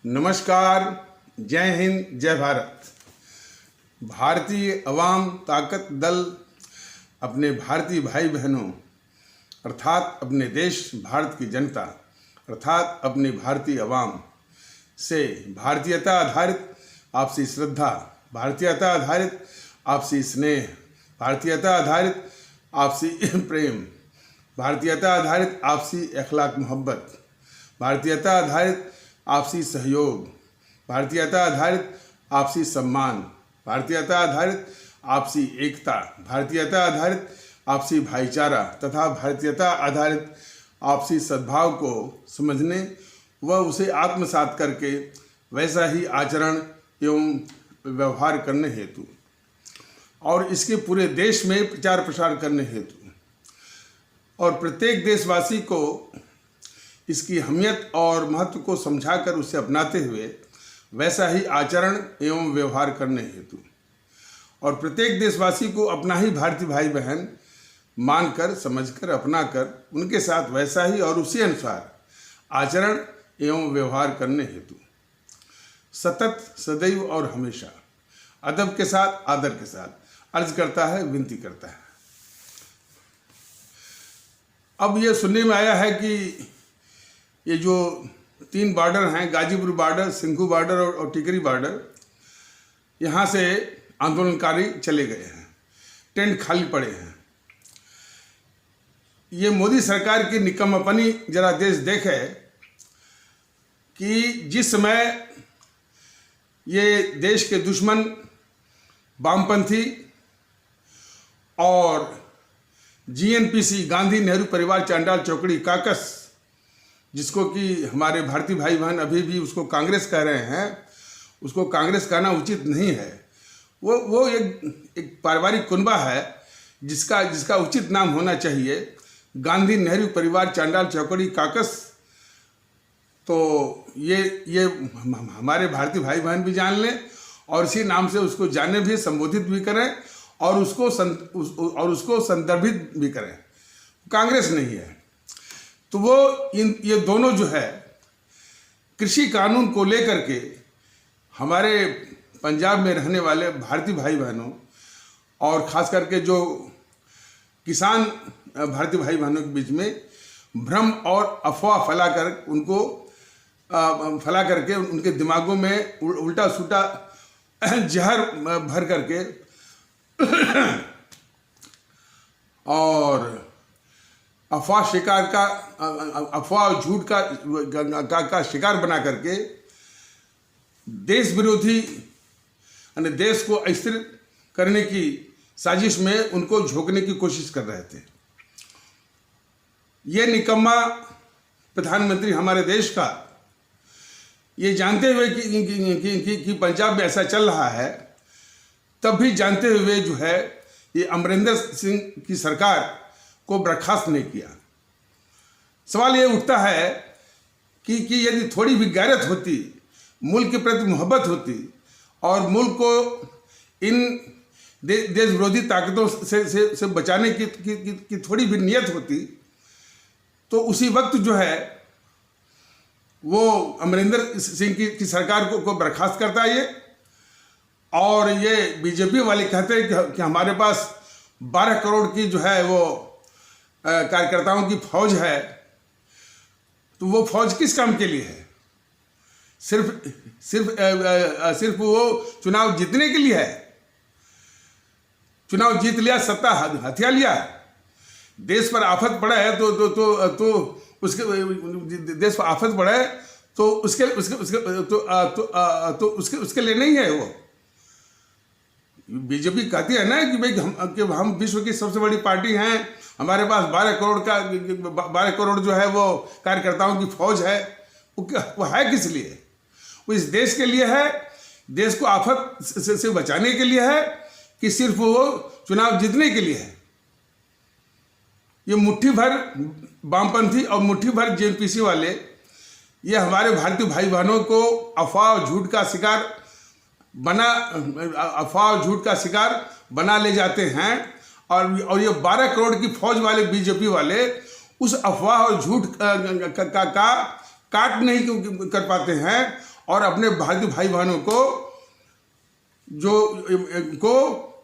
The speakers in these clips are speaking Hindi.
नमस्कार, जय हिंद, जय भारत। भारतीय अवाम ताकत दल अपने भारतीय भाई बहनों अर्थात अपने देश भारत की जनता अर्थात अपनी भारतीय अवाम से भारतीयता आधारित आपसी श्रद्धा, भारतीयता आधारित आपसी स्नेह, भारतीयता आधारित आपसी प्रेम, भारतीयता आधारित आपसी अखलाक मोहब्बत, भारतीयता आधारित आपसी सहयोग, भारतीयता आधारित आपसी सम्मान, भारतीयता आधारित आपसी एकता, भारतीयता आधारित आपसी भाईचारा तथा भारतीयता आधारित आपसी सद्भाव को समझने व उसे आत्मसात करके वैसा ही आचरण एवं व्यवहार करने हेतु और इसके पूरे देश में प्रचार प्रसार करने हेतु और प्रत्येक देशवासी को इसकी अहमियत और महत्व को समझाकर उसे अपनाते हुए वैसा ही आचरण एवं व्यवहार करने हेतु और प्रत्येक देशवासी को अपना ही भारतीय भाई बहन मानकर, समझकर, अपनाकर उनके साथ वैसा ही और उसी अनुसार आचरण एवं व्यवहार करने हेतु सतत, सदैव और हमेशा अदब के साथ, आदर के साथ अर्ज करता है, विनती करता है। अब ये सुनने में आया है कि ये जो 3 बॉर्डर हैं, गाजीपुर बॉर्डर, सिंघू बॉर्डर और टिकरी बॉर्डर, यहाँ से आंदोलनकारी चले गए हैं, टेंट खाली पड़े हैं। ये मोदी सरकार की निकम्मपनी जरा देश देखे कि जिस समय ये देश के दुश्मन वामपंथी और जीएनपीसी, गांधी नेहरू परिवार चांडाल चौकड़ी काकस, जिसको कि हमारे भारतीय भाई बहन अभी भी उसको कांग्रेस कह रहे हैं, उसको कांग्रेस कहना उचित नहीं है। वो एक पारिवारिक कुनबा है जिसका उचित नाम होना चाहिए गांधी नेहरू परिवार चांडाल चौकड़ी काकस। तो ये हमारे भारतीय भाई बहन भी जान लें और इसी नाम से उसको जाने भी, संबोधित भी करें और उसको संदर्भित भी करें। कांग्रेस नहीं है। तो ये दोनों जो है कृषि कानून को लेकर के हमारे पंजाब में रहने वाले भारतीय भाई बहनों और ख़ास करके जो किसान भारतीय भाई बहनों के बीच में भ्रम और अफवाह फैला करके उनके दिमागों में उल्टा सुल्टा जहर भर करके और अफवाह झूठ का शिकार बना करके देश विरोधी यानी देश को अस्थिर करने की साजिश में उनको झोंकने की कोशिश कर रहे थे। ये निकम्मा प्रधानमंत्री हमारे देश का ये जानते हुए कि पंजाब में ऐसा चल रहा है, तब भी जानते हुए जो है ये अमरिंदर सिंह की सरकार को बर्खास्त नहीं किया। सवाल ये उठता है कि यदि थोड़ी भी गैरत होती, मुल्क के प्रति मोहब्बत होती और मुल्क को इन देश विरोधी ताकतों से बचाने की थोड़ी भी नियत होती, तो उसी वक्त जो है वो अमरिंदर सिंह की सरकार को बर्खास्त करता है ये। और ये बीजेपी वाले कहते हैं कि हमारे पास 12 करोड़ की जो है वो कार्यकर्ताओं की फौज है। तो वो फौज किस काम के लिए है? सिर्फ वो चुनाव जीतने के लिए है। चुनाव जीत लिया, सत्ता हथिया लिया, देश पर आफत पड़ा है तो देश पर आफत पड़ा है तो उसके लिए नहीं है। वो बीजेपी कहती है ना कि हम विश्व की सबसे बड़ी पार्टी हैं, हमारे पास 12 करोड़ जो है वो कार्यकर्ताओं की फौज है। वो है किस लिए? वो इस देश के लिए है, देश को आफत से बचाने के लिए है कि सिर्फ वो चुनाव जीतने के लिए है? ये मुट्ठी भर वामपंथी और मुट्ठी भर जेएनपीसी वाले ये हमारे भारतीय भाई बहनों को अफवाह झूठ का शिकार बना ले जाते हैं और ये 12 करोड़ की फौज वाले बीजेपी वाले उस अफवाह और झूठ का काट नहीं कर पाते हैं और अपने भारतीय भाई बहनों को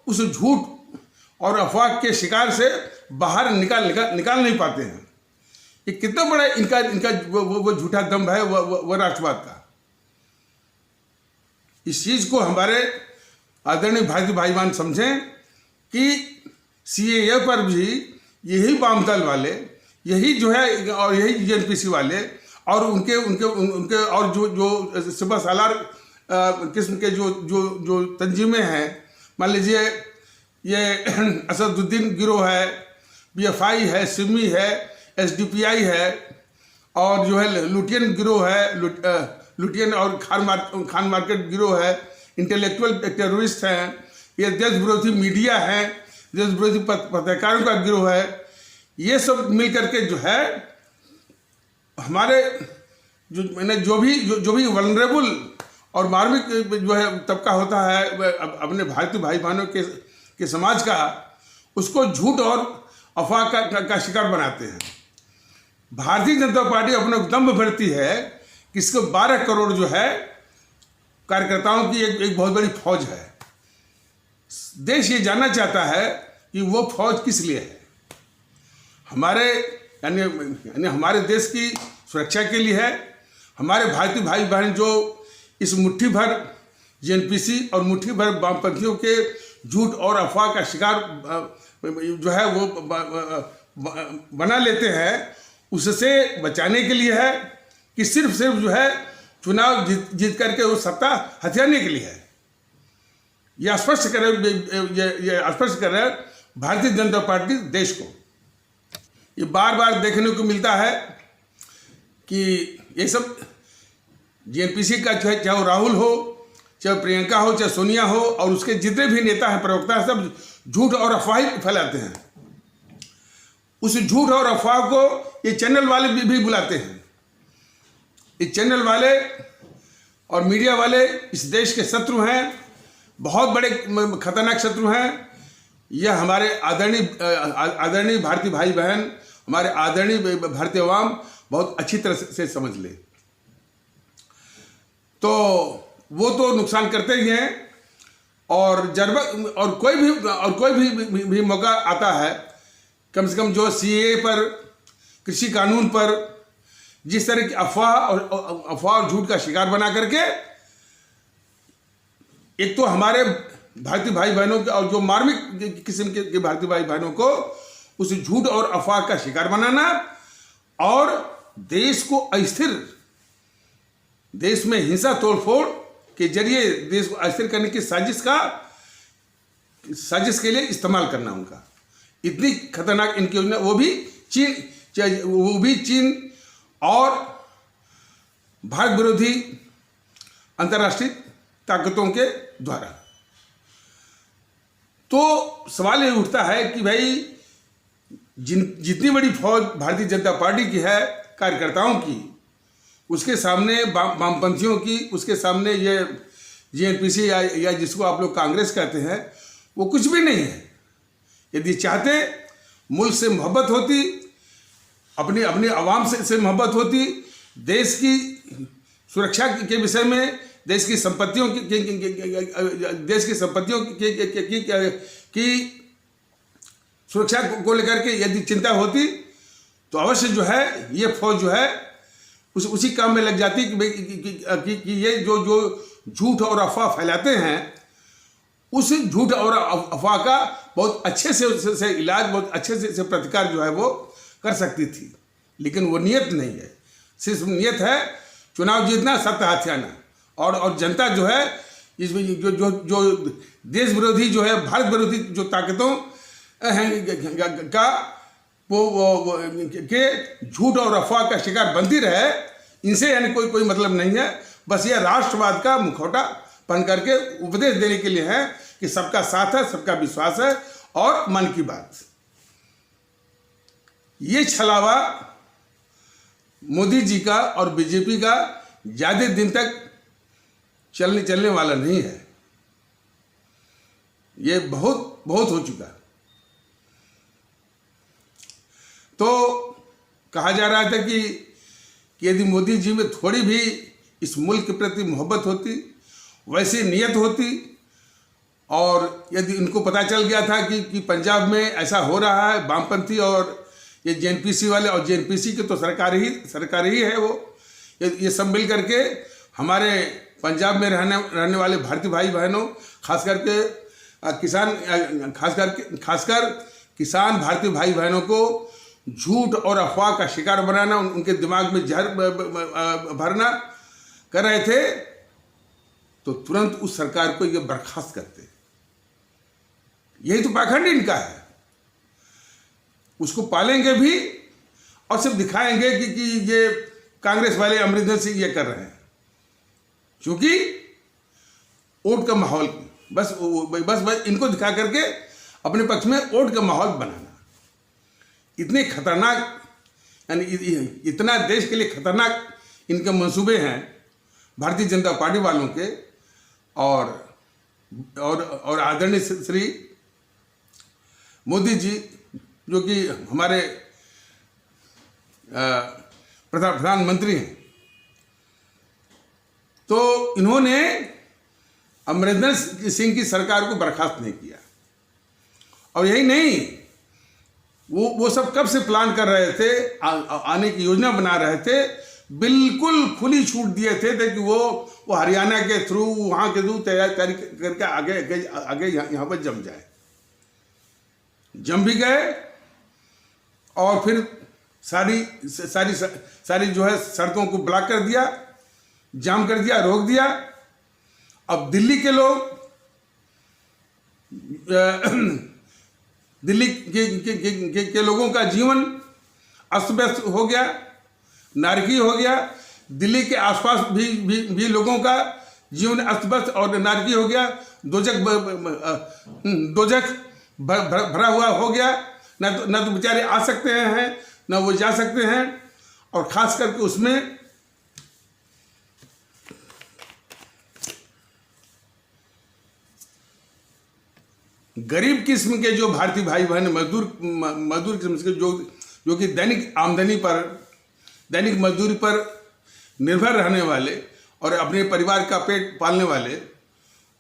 उस झूठ और अफवाह के शिकार से बाहर निकाल नहीं पाते हैं। ये कितना बड़ा इनका वो झूठा दम्भ है वो राष्ट्रवाद का। इस चीज को हमारे आदरणीय भारतीय भाई बहन समझें कि सीएए पर भी यही वामदल वाले, यही जो है और यही जेएनपीसी वाले और उनके और जो सुबह सालार किस्म के जो तंजीमें हैं, मान लीजिए ये असदुद्दीन गिरोह है, पीएफआई है, सिमी है, एसडीपीआई है और जो है लुटियन गिरोह है, लुटियन और खान मार्केट गिरोह है, इंटेलेक्चुअल टेररिस्ट हैं, ये देश विरोधी मीडिया है, देश विरोधी पत्रकारों का गिरोह है। ये सब मिल करके जो है हमारे जो भी वल्नरेबल और मार्मिक जो है तबका होता है अपने भारतीय भाई बहनों के समाज का, उसको झूठ और अफवाह का शिकार बनाते हैं। भारतीय जनता पार्टी अपने दम भरती है कि इसको 12 करोड़ जो है कार्यकर्ताओं की एक बहुत बड़ी फौज है। देश ये जानना चाहता है कि वो फौज किस लिए है। हमारे यानी हमारे देश की सुरक्षा के लिए है। हमारे भारतीय भाई बहन जो इस मुट्ठी भर जेएनपीसी और मुट्ठी भर वामपंथियों के झूठ और अफवाह का शिकार जो है वो बना लेते हैं, उससे बचाने के लिए है कि सिर्फ जो है चुनाव जीत करके वो सत्ता हथियाने के लिए है। यह स्पष्ट कर रहे भारतीय जनता पार्टी देश को। ये बार बार देखने को मिलता है कि ये सब जेएनपीसी का चाहे वो राहुल हो, चाहे प्रियंका हो, चाहे सोनिया हो और उसके जितने भी नेता हैं, प्रवक्ता हैं, सब झूठ और अफवाह फैलाते हैं। उस झूठ और अफवाह को ये चैनल वाले भी बुलाते हैं। ये चैनल वाले और मीडिया वाले इस देश के शत्रु हैं, बहुत बड़े खतरनाक शत्रु हैं। यह हमारे आदरणीय भारतीय भाई बहन, हमारे आदरणीय भारतीय अवाम बहुत अच्छी तरह से समझ ले। तो वो तो नुकसान करते ही हैं और कोई भी मौका आता है, कम से कम जो सीएए पर, कृषि कानून पर जिस तरह की अफवाह और झूठ का शिकार बना करके एक तो हमारे भारतीय भाई बहनों के और जो मार्मिक किस्म के भारतीय भाई बहनों को उस झूठ और अफवाह का शिकार बनाना और देश को अस्थिर, देश में हिंसा तोड़फोड़ के जरिए देश को अस्थिर करने की साजिश के लिए इस्तेमाल करना उनका। इतनी खतरनाक इनकी योजना, वो भी चीन और भारत विरोधी अंतर्राष्ट्रीय ताकतों के द्वारा। तो सवाल ये उठता है कि भाई जितनी बड़ी फौज भारतीय जनता पार्टी की है कार्यकर्ताओं की, उसके सामने वामपंथियों की, उसके सामने ये जेएनपीसी या जिसको आप लोग कांग्रेस कहते हैं, वो कुछ भी नहीं है। यदि चाहते मुल्क से मोहब्बत होती, अपनी आवाम से मोहब्बत होती, देश की सुरक्षा के विषय में, देश की संपत्तियों की सुरक्षा को लेकर के यदि चिंता होती तो अवश्य जो है ये फौज जो है उसी काम में लग जाती कि ये जो झूठ और अफवाह फैलाते हैं, उस झूठ और अफवाह का बहुत अच्छे से इलाज, बहुत अच्छे से प्रतिकार जो है वो कर सकती थी। लेकिन वो नियत नहीं है। सिर्फ नियत है चुनाव जीतना, सत्ता हथियाना और जनता जो है इसमें जो देश विरोधी जो है, भारत विरोधी जो ताकतों का वो के झूठ और अफवाह का शिकार बनती रहे, इनसे यानी कोई मतलब नहीं है। बस ये राष्ट्रवाद का मुखौटा पहन करके उपदेश देने के लिए है कि सबका साथ है, सबका विश्वास है और मन की बात। ये छलावा मोदी जी का और बीजेपी का ज्यादा दिन तक चलने वाला नहीं है। ये बहुत हो चुका। तो कहा जा रहा था कि यदि मोदी जी में थोड़ी भी इस मुल्क के प्रति मोहब्बत होती, वैसी नीयत होती, और यदि इनको पता चल गया था कि पंजाब में ऐसा हो रहा है, वामपंथी और ये जेएनपीसी वाले, और जेएनपीसी की तो सरकार ही है वो, ये सब मिल करके हमारे पंजाब में रहने वाले भारतीय भाई बहनों, खासकर किसान भारतीय भाई बहनों को झूठ और अफवाह का शिकार बनाना, उनके दिमाग में जहर भरना कर रहे थे, तो तुरंत उस सरकार को ये बर्खास्त करते। यही तो पाखंड इनका है। उसको पालेंगे भी और सिर्फ दिखाएंगे कि ये कांग्रेस वाले अमरिंदर सिंह ये कर रहे हैं, क्योंकि वोट का माहौल, बस इनको दिखा करके अपने पक्ष में वोट का माहौल बनाना। इतने खतरनाक, यानी इतना देश के लिए खतरनाक इनके मंसूबे हैं भारतीय जनता पार्टी वालों के, और आदरणीय श्री मोदी जी, जो कि हमारे प्रधानमंत्री हैं, तो इन्होंने अमरिंदर सिंह की सरकार को बर्खास्त नहीं किया। और यही नहीं, वो सब कब से प्लान कर रहे थे, आने की योजना बना रहे थे, बिल्कुल खुली छूट दिए थे कि वो हरियाणा के थ्रू, वहाँ के थ्रू तैयारी करके आगे यहाँ पर जम जाए। जम भी गए, और फिर सारी जो है सड़कों को ब्लॉक कर दिया, जाम कर दिया, रोक दिया। अब दिल्ली के लोग, दिल्ली के लोगों का जीवन अस्त व्यस्त हो गया, नारकीय हो गया। दिल्ली के आसपास भी लोगों का जीवन अस्त व्यस्त और नारकीय हो गया। दोजख भरा हुआ हो गया। न तो बेचारे आ सकते हैं, न वो जा सकते हैं, और खास करके उसमें गरीब किस्म के जो भारतीय भाई बहन, मजदूर किस्म के जो कि दैनिक आमदनी पर, दैनिक मजदूरी पर निर्भर रहने वाले और अपने परिवार का पेट पालने वाले,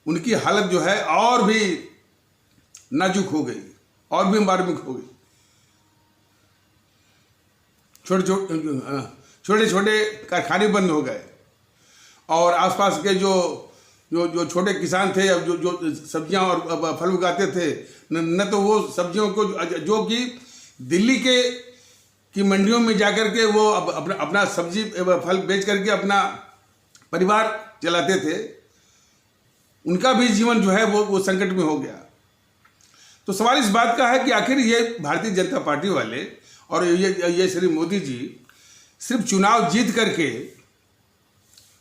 उनकी हालत जो है और भी नाजुक हो गई, और भी मार्मिक हो गई। छोटे छोटे कारखाने बंद हो गए, और आसपास के जो छोटे किसान थे, जो सब्जियां और फल उगाते थे, न तो वो सब्जियों को जो कि दिल्ली की मंडियों में जाकर के वो अपना सब्जी फल बेच करके अपना परिवार चलाते थे, उनका भी जीवन जो है वो संकट में हो गया। तो सवाल इस बात का है कि आखिर ये भारतीय जनता पार्टी वाले और ये श्री मोदी जी सिर्फ चुनाव जीत करके,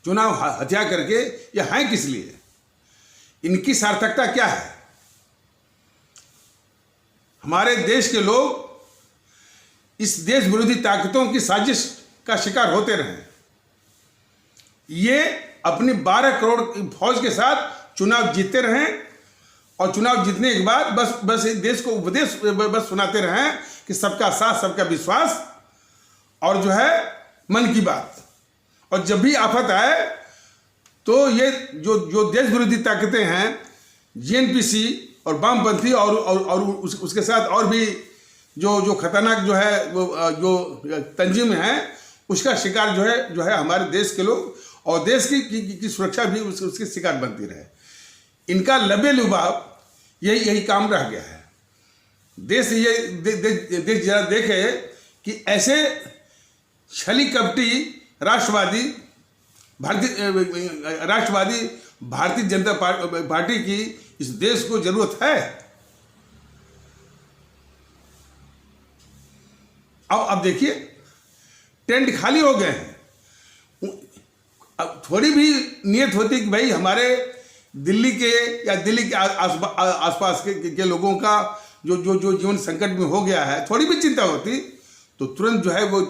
चुनाव हत्या करके, ये हैं किस लिए? इनकी सार्थकता क्या है? हमारे देश के लोग इस देश विरोधी ताकतों की साजिश का शिकार होते रहे। ये अपनी 12 करोड़ फौज के साथ चुनाव जीतते रहें, और चुनाव जीतने के बाद बस देश को उपदेश बस सुनाते रहें कि सबका साथ, सबका विश्वास, और जो है मन की बात। और जब भी आफत आए तो ये जो देश विरोधी ताकतें हैं, जेएनपीसी और वामपंथी और उसके साथ और भी जो खतरनाक जो है वो जो तंजीम है, उसका शिकार जो है हमारे देश के लोग, और देश की सुरक्षा भी उसके शिकार बनती रहे। इनका लबे लुभाव यही काम रह गया है। देश देश जरा देखे कि ऐसे छली कपटी राष्ट्रवादी भारतीय जनता पार्टी की इस देश को जरूरत है। अब देखिए, टेंट खाली हो गए हैं। अब थोड़ी भी नियत होती कि भाई हमारे दिल्ली के या दिल्ली के आसपास के लोगों का जो जीवन संकट में हो गया है, थोड़ी भी चिंता होती तो तुरंत जो है वो,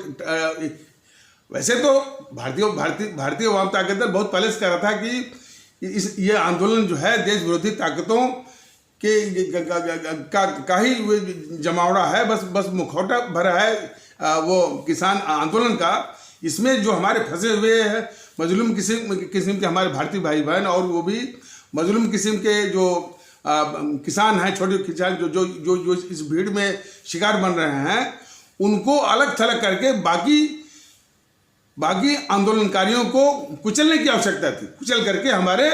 वैसे तो भारतीय वाम ताकत दल बहुत पहले से कह रहा था कि ये आंदोलन जो है देश विरोधी ताकतों के का ही जमावड़ा है, बस मुखौटा भरा है वो किसान आंदोलन का। इसमें जो हमारे फंसे हुए हैं मजलूम किस्म के हमारे भारतीय भाई बहन, और वो भी मजलूम किस्म के जो किसान हैं, छोटे किसान जो जो जो जो इस भीड़ में शिकार बन रहे हैं, उनको अलग थलग करके बाकी आंदोलनकारियों को कुचलने की आवश्यकता थी। कुचल करके हमारे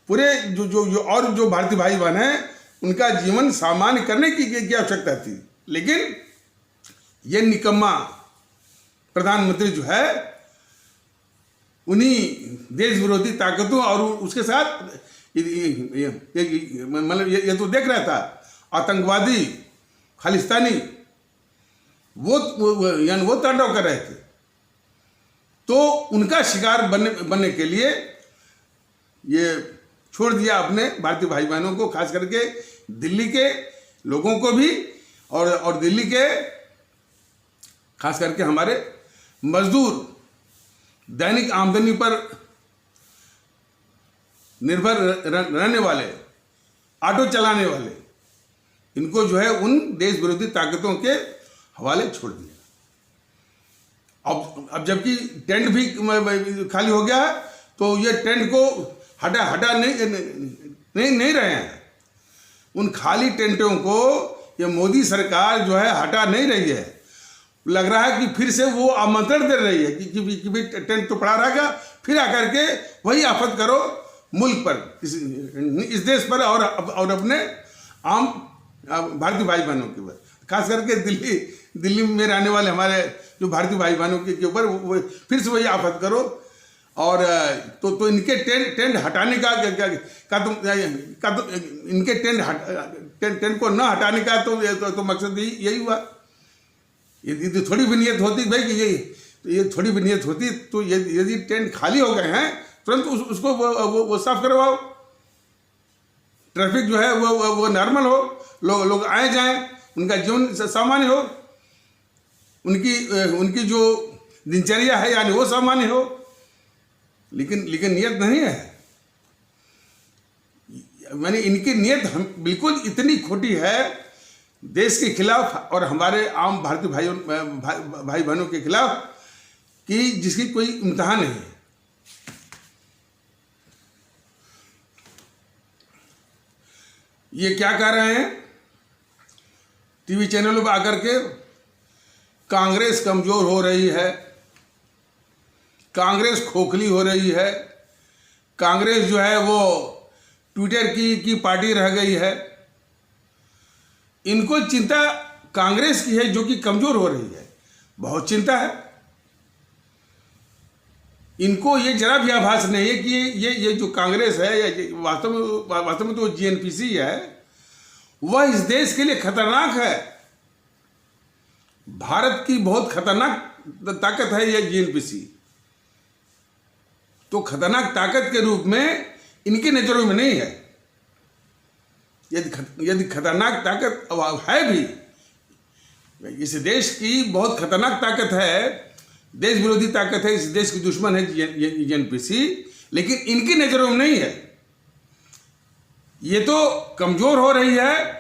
पूरे जो भारतीय भाई बहन हैं उनका जीवन सामान्य करने की आवश्यकता थी। लेकिन ये निकम्मा प्रधानमंत्री जो है उन्हीं देश विरोधी ताकतों और उसके साथ मतलब ये तो देख रहा था आतंकवादी खालिस्तानी वो तांडव कर रहे थे। तो उनका शिकार बनने के लिए ये छोड़ दिया अपने भारतीय भाई बहनों को, खास करके दिल्ली के लोगों को भी और दिल्ली के खास करके हमारे मजदूर दैनिक आमदनी पर निर्भर रहने वाले, ऑटो चलाने वाले, इनको जो है उन देश विरोधी ताकतों के हवाले छोड़ दिया। अब जबकि टेंट भी खाली हो गया है, तो ये टेंट को हटा नहीं रहे हैं। उन खाली टेंटों को ये मोदी सरकार जो है हटा नहीं रही है। लग रहा है कि फिर से वो आमंत्रण दे रही है कि भी टेंट तो पड़ा रहेगा, फिर आकर के वही आफत करो मुल्क पर, इस देश पर और अपने आम भारतीय भाई बहनों के ऊपर, खास करके दिल्ली में रहने वाले हमारे जो भारतीय भाई बहनों के ऊपर फिर से वही आफत करो। और तो इनके टेंट हटाने का इनके टेंट को न हटाने का तो मकसद यही हुआ। ये थोड़ी भी नियत होती भाई कि ये थोड़ी भी नियत होती तो यदि टेंट खाली हो गए हैं तुरंत उसको वो साफ करवाओ, ट्रैफिक जो है वो नॉर्मल हो, लोग आए जाएं, उनका जीवन सामान्य हो, उनकी जो दिनचर्या है यानी वो सामान्य हो। लेकिन नियत नहीं है, मैंने इनकी नियत बिल्कुल इतनी खोटी है देश के खिलाफ और हमारे आम भारतीय भाई बहनों के खिलाफ कि जिसकी कोई इम्तिहान नहीं है। ये क्या कह रहे हैं टीवी चैनलों पर आकर के, कांग्रेस कमजोर हो रही है, कांग्रेस खोखली हो रही है, कांग्रेस जो है वो ट्विटर की पार्टी रह गई है। इनको चिंता कांग्रेस की है जो कि कमजोर हो रही है, बहुत चिंता है इनको। ये जरा भी आभास नहीं है कि ये जो कांग्रेस है वास्तव में तो जीएनपीसी है, वह इस देश के लिए खतरनाक है। भारत की बहुत खतरनाक ताकत है ये जीएनपीसी। तो खतरनाक ताकत के रूप में इनकी नजरों में नहीं है। यदि खतरनाक ताकत है भी, इस देश की बहुत खतरनाक ताकत है, देश विरोधी ताकत है, इस देश की दुश्मन है जीएनपीसी, लेकिन इनकी नजरों में नहीं है। ये तो कमजोर हो रही है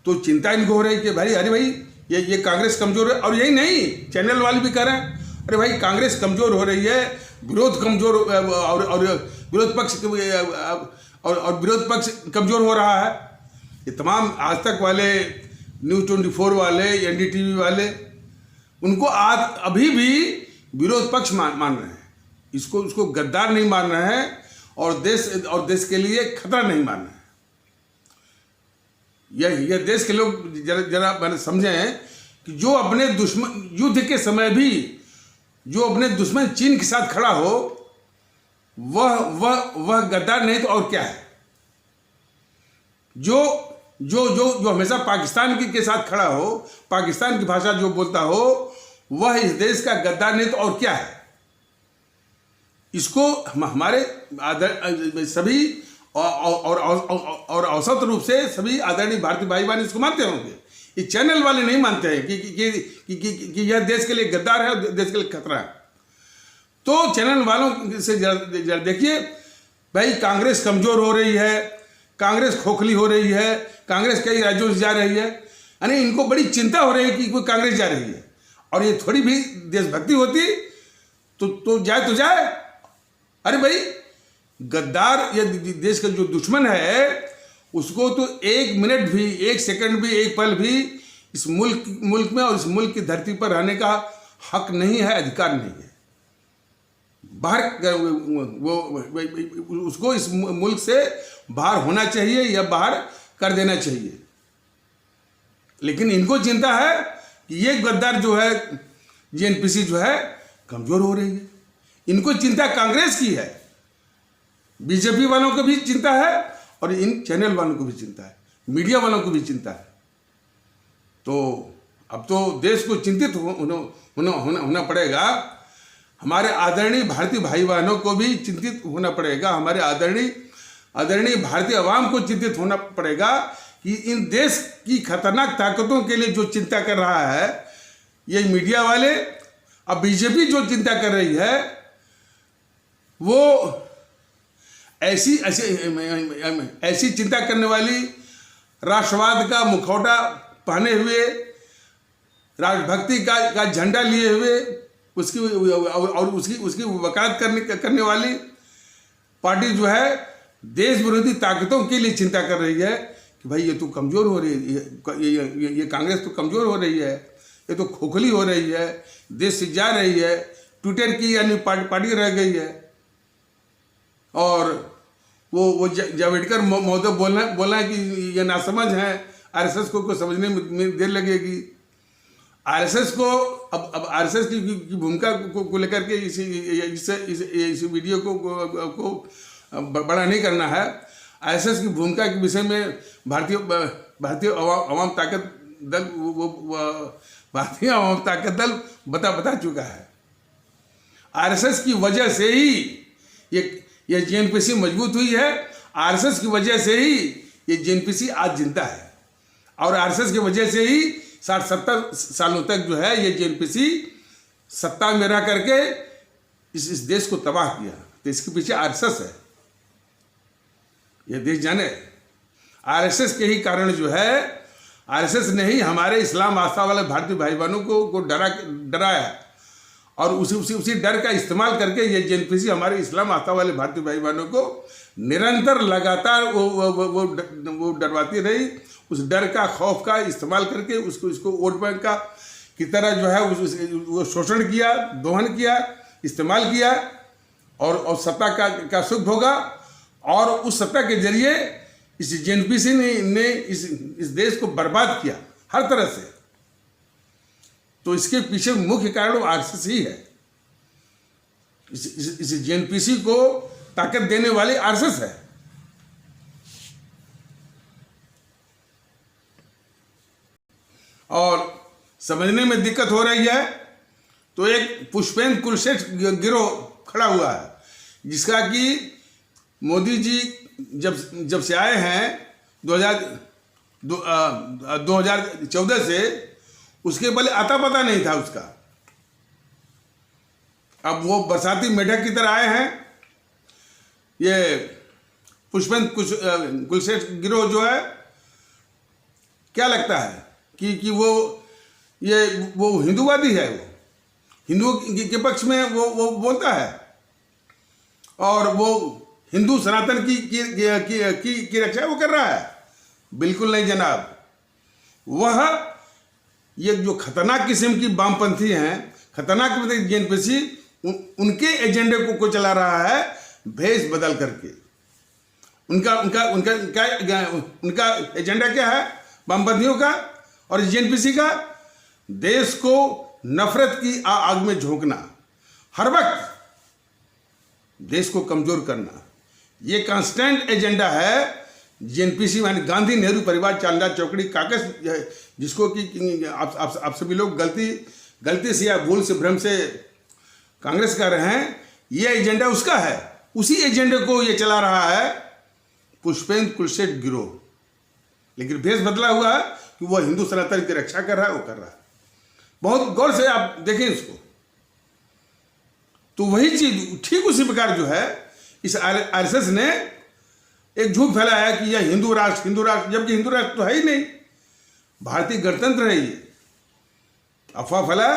तो चिंता इनको हो रही है कि भाई अरे भाई ये कांग्रेस कमजोर है। और यही नहीं, चैनल वाले भी कह रहे हैं अरे भाई कांग्रेस कमजोर हो रही है, विरोध कमजोर और विरोध पक्ष कमजोर हो रहा है। ये तमाम आज तक वाले, न्यूज़ 24 वाले, एनडीटीवी वाले, उनको आज अभी भी विरोध पक्ष मान रहे हैं, इसको गद्दार नहीं मान रहे हैं और देश के लिए खतरा नहीं मान रहे हैं। यह देश के लोग जरा मैंने समझें कि जो अपने दुश्मन, युद्ध के समय भी जो अपने दुश्मन चीन के साथ खड़ा हो, वह गद्दार नहीं तो और क्या है। जो हमेशा पाकिस्तान के साथ खड़ा हो, पाकिस्तान की भाषा जो बोलता हो, वह इस देश का गद्दार नहीं तो और क्या है। इसको हमारे सभी और औसत रूप से सभी आदरणीय भारतीय भाई बहन इसको मानते होंगे। ये चैनल वाले नहीं मानते हैं कि यह देश के लिए गद्दार है, देश के लिए खतरा है। तो चैनल वालों से जरा देखिए भाई, कांग्रेस कमजोर हो रही है, कांग्रेस खोखली हो रही है, कांग्रेस कई राज्यों से जा रही है, यानी इनको बड़ी चिंता हो रही है कि कोई कांग्रेस जा रही है। और ये थोड़ी भी देशभक्ति होती तो जाए। अरे भाई, गद्दार या देश का जो दुश्मन है उसको तो 1 मिनट भी, 1 सेकंड भी, 1 पल भी इस मुल्क में और इस मुल्क की धरती पर रहने का हक नहीं है, अधिकार नहीं है। बाहर वो उसको इस मुल्क से बाहर होना चाहिए या बाहर कर देना चाहिए। लेकिन इनको चिंता है कि ये गद्दार जो है, जेएनपीसी जो है, कमजोर हो रही है। इनको चिंता कांग्रेस की है, बीजेपी वालों को भी चिंता है और इन चैनल वालों को भी चिंता है, मीडिया वालों को भी चिंता है। तो अब तो देश को चिंतित होना पड़ेगा। हमारे आदरणीय भारतीय भाई बहनों को भी चिंतित होना पड़ेगा। हमारे आदरणीय भारतीय अवाम को चिंतित होना पड़ेगा कि इन देश की खतरनाक ताकतों के लिए जो चिंता कर रहा है ये मीडिया वाले, अब बीजेपी जो चिंता कर रही है वो ऐसी चिंता करने वाली, राष्ट्रवाद का मुखौटा पहने हुए, राष्ट्रभक्ति का झंडा लिए हुए, उसकी वकालत करने वाली पार्टी जो है देश विरोधी ताकतों के लिए चिंता कर रही है कि भाई ये तो कमजोर हो रही है, ये कांग्रेस तो कमजोर हो रही है, ये तो खोखली हो रही है, देश से जा रही है, ट्विटर की यानी पार्टी रह गई है। और वो जावड़ेकर महोदय बोलना है कि ये नासमझ है, आरएसएस को समझने में देर लगेगी। आरएसएस को अब आरएसएस की भूमिका को लेकर के इस वीडियो को बड़ा नहीं करना है। आरएसएस की भूमिका के विषय में भारतीय अवाम ताकत दल बता चुका है। आरएसएस की वजह से ही ये जेएनपीसी मजबूत हुई है। आरएसएस की वजह से ही ये जेएनपीसी आज जिंदा है और आरएसएस की वजह से ही 60-70 सालों तक जो है ये जेएनपीसी सत्ता में रह करके इस देश को तबाह किया। तो इसके पीछे आरएसएस है, ये देश जाने। आरएसएस के ही कारण जो है, आरएसएस ने ही हमारे इस्लाम आस्था वाले भारतीय भाई बहनों को डराया और उसी डर का इस्तेमाल करके ये जेएनपीसी हमारे इस्लाम आस्था वाले भारतीय भाई बहनों को निरंतर लगातार वो डरवाती रही। उस डर का, खौफ का इस्तेमाल करके इसको वोट बैंक की तरह जो है वो शोषण किया, दोहन किया, इस्तेमाल किया और सत्ता का सुख भोगा। और उस सत्ता के जरिए इस जेएनपीसी ने इस देश को बर्बाद किया हर तरह से। तो इसके पीछे मुख्य कारण आरएसएस ही है। इस जेएनपीसी को ताकत देने वाली आरएसएस है। और समझने में दिक्कत हो रही है तो एक पुष्पेंद्र कुलशेठ गिरोह खड़ा हुआ है, जिसका कि मोदी जी जब से आए हैं 2014 से, उसके पहले आता पता नहीं था उसका। अब वो बरसाती मेढक की तरह आए हैं। ये पुष्पेंद्र कुलशेठ गिरोह जो है, क्या लगता है कि वो हिंदूवादी है, वो हिंदुओं के पक्ष में वो बोलता है और वो हिंदू सनातन की रक्षा वो कर रहा है। बिल्कुल नहीं जनाब। वह ये जो खतरनाक किस्म की वामपंथी हैं, खतरनाक मतलब जेएनपीसी, उनके एजेंडे को चला रहा है भेष बदल करके। उनका एजेंडा क्या है? वामपंथियों का और जेएनपीसी का देश को नफरत की आग में झोंकना, हर वक्त देश को कमजोर करना, ये कांस्टेंट एजेंडा है जेएनपीसी यानी गांधी नेहरू परिवार चांदा चौकड़ी काकस, जिसको कि आप सभी लोग गलती से या भूल से, भ्रम से कांग्रेस कर रहे हैं। ये एजेंडा उसका है। उसी एजेंडे को ये चला रहा है पुष्पेंद्र कुलशेठ गिरोह। लेकिन भेष बदला हुआ है कि वह हिंदू सनातन की रक्षा कर रहा है, वो कर रहा है। बहुत गौर से आप देखें इसको। तो वही चीज ठीक उसी प्रकार जो है इस आरएसएस ने एक झूठ फैलाया कि यह हिंदू राष्ट्र, जबकि हिंदू राष्ट्र तो है ही नहीं, भारतीय गणतंत्र है ये। अफवाह फैला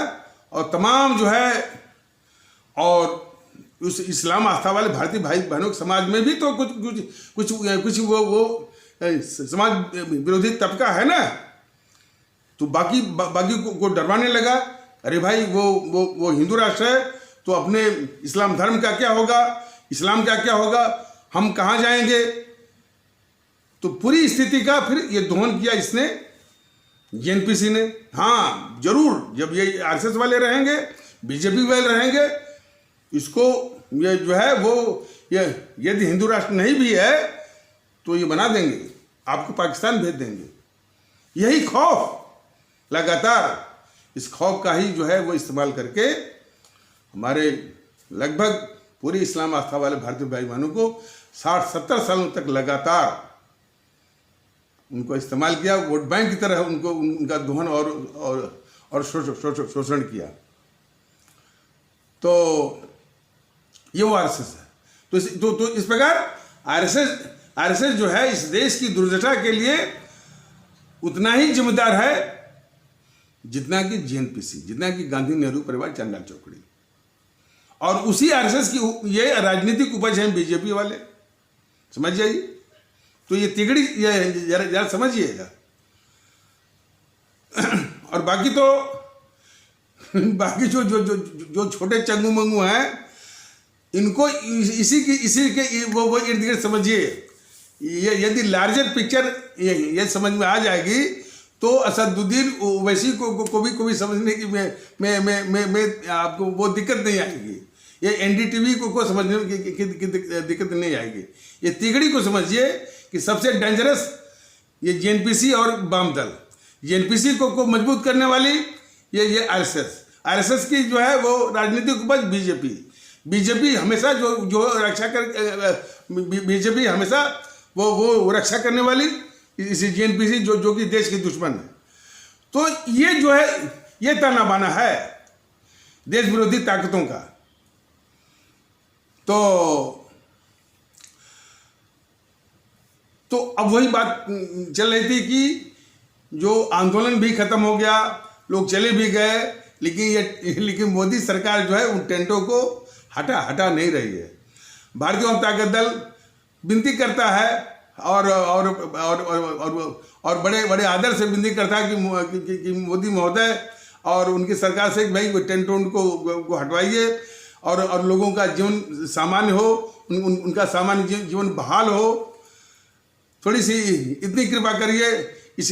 और तमाम जो है और उस इस्लाम आस्था वाले भारतीय भाई बहनों के समाज में भी तो कुछ कुछ कुछ कुछ वो समाज विरोधी तबका है ना, तो बाकी को डरवाने लगा। अरे भाई वो हिंदू राष्ट्र है तो अपने इस्लाम धर्म का क्या होगा, इस्लाम का क्या होगा, हम कहाँ जाएंगे। तो पूरी स्थिति का फिर ये दोहन किया इसने, जेएनपीसी ने। हाँ जरूर, जब ये आरएसएस वाले रहेंगे, बीजेपी वाले रहेंगे, इसको ये जो है वो ये यदि हिंदू राष्ट्र नहीं भी है तो ये बना देंगे, आपको पाकिस्तान भेज देंगे। यही खौफ लगातार, इस खौफ का ही जो है वो इस्तेमाल करके हमारे लगभग पूरी इस्लाम आस्था वाले भारतीय भाई बहनों को 60-70 सालों तक लगातार उनको इस्तेमाल किया, वोट बैंक की तरह उनको उनका दोहन और शोषण किया। तो ये वो आरएसएस है। तो इस प्रकार आरएसएस जो है इस देश की दुर्दशा के लिए उतना ही जिम्मेदार है जितना कि जेएनपीसी, जितना कि गांधी नेहरू परिवार चंडाल चौकड़ी। और उसी आरएसएस की ये राजनीतिक उपज है बीजेपी वाले, समझ जाइए। तो ये तिगड़ी जरा समझिएगा। और बाकी तो बाकी जो छोटे चंगू मंगू हैं, इनको इसी के वो इर्द गिर्द समझिए। ये यदि लार्जर पिक्चर ये समझ में आ जाएगी तो असदुद्दीन ओवैसी को भी समझने की में आपको वो दिक्कत नहीं आएगी। ये एनडीटीवी को समझने की दिक्कत नहीं आएगी। ये तिगड़ी को समझिए कि सबसे डेंजरस ये जेएनपीसी और वाम दल, जेएनपीसी को मजबूत करने वाली ये आरएसएस की जो है वो राजनीतिक उपज बीजेपी हमेशा जो रक्षा कर, बीजेपी हमेशा वो रक्षा करने वाली इसी जेएनपीसी जो कि देश की दुश्मन है। तो ये जो है ये ताना बाना है देश विरोधी ताकतों का। तो अब वही बात चल रही थी कि जो आंदोलन भी खत्म हो गया, लोग चले भी गए, लेकिन मोदी सरकार जो है उन टेंटों को हटा नहीं रही है। भारतीय जनता ताकत दल विनती करता है और बड़े आदर से विनती करता है कि मोदी महोदय और उनकी सरकार से भाई वो टेंट को हटवाइए और लोगों का जीवन सामान्य हो, उनका सामान्य जीवन बहाल हो। थोड़ी सी इतनी कृपा करिए, इस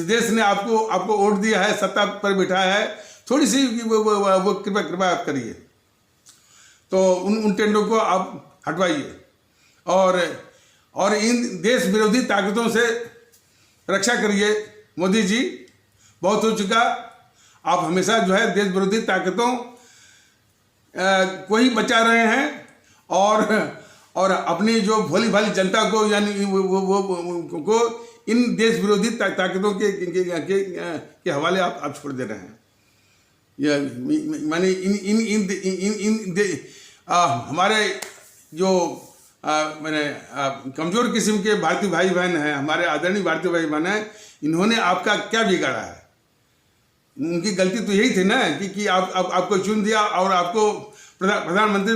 देश ने आपको वोट दिया है, सत्ता पर बिठाया है, थोड़ी सी वो कृपा आप करिए। तो उन टेंटों को आप हटवाइए और इन देश विरोधी ताकतों से रक्षा करिए। मोदी जी बहुत हो चुका, आप हमेशा जो है देश विरोधी ताकतों को ही बचा रहे हैं और अपनी जो भोली भाली जनता को यानी वो इन देश विरोधी ताकतों के हवाले आप छोड़ दे रहे हैं। माने हमारे जो मैंने कमज़ोर किस्म के भारतीय भाई बहन हैं, हमारे आदरणीय भारतीय भाई बहन हैं, इन्होंने आपका क्या बिगाड़ा है? उनकी गलती तो यही थी ना कि आपको चुन दिया और आपको प्रधानमंत्री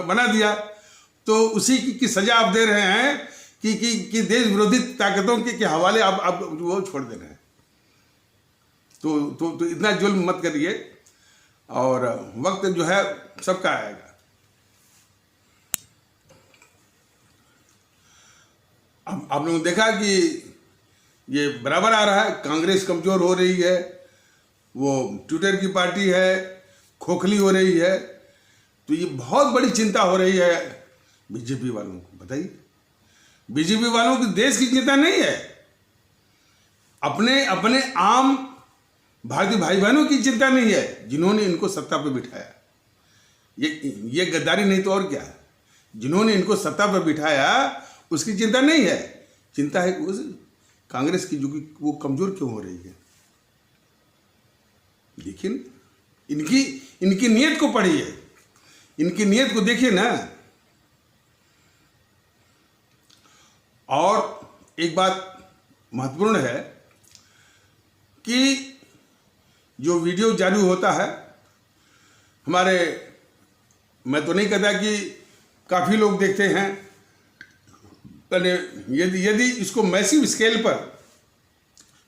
बना दिया। तो उसी की सजा आप दे रहे हैं कि देश विरोधी ताकतों के हवाले आप वो छोड़ दे रहे हैं। तो इतना जुल्म मत करिए, और वक्त जो है सबका आएगा। अब आप लोगों ने देखा कि ये बराबर आ रहा है, कांग्रेस कमजोर हो रही है, वो ट्विटर की पार्टी है, खोखली हो रही है। तो ये बहुत बड़ी चिंता हो रही है बीजेपी वालों को। बताइए, बीजेपी वालों की देश की चिंता नहीं है, अपने आम भारतीय भाई बहनों की चिंता नहीं है जिन्होंने इनको सत्ता पर बिठाया। ये गद्दारी नहीं तो और क्या है। जिन्होंने इनको सत्ता पर बिठाया उसकी चिंता नहीं है, चिंता है उस कांग्रेस की जो कि वो कमजोर क्यों हो रही है। लेकिन इनकी नीयत को पढ़िए, इनकी नीयत को देखिए ना। और एक बात महत्वपूर्ण है कि जो वीडियो जारी होता है, हमारे मैं तो नहीं कहता कि काफ़ी लोग देखते हैं, पर यदि इसको मैसिव स्केल पर,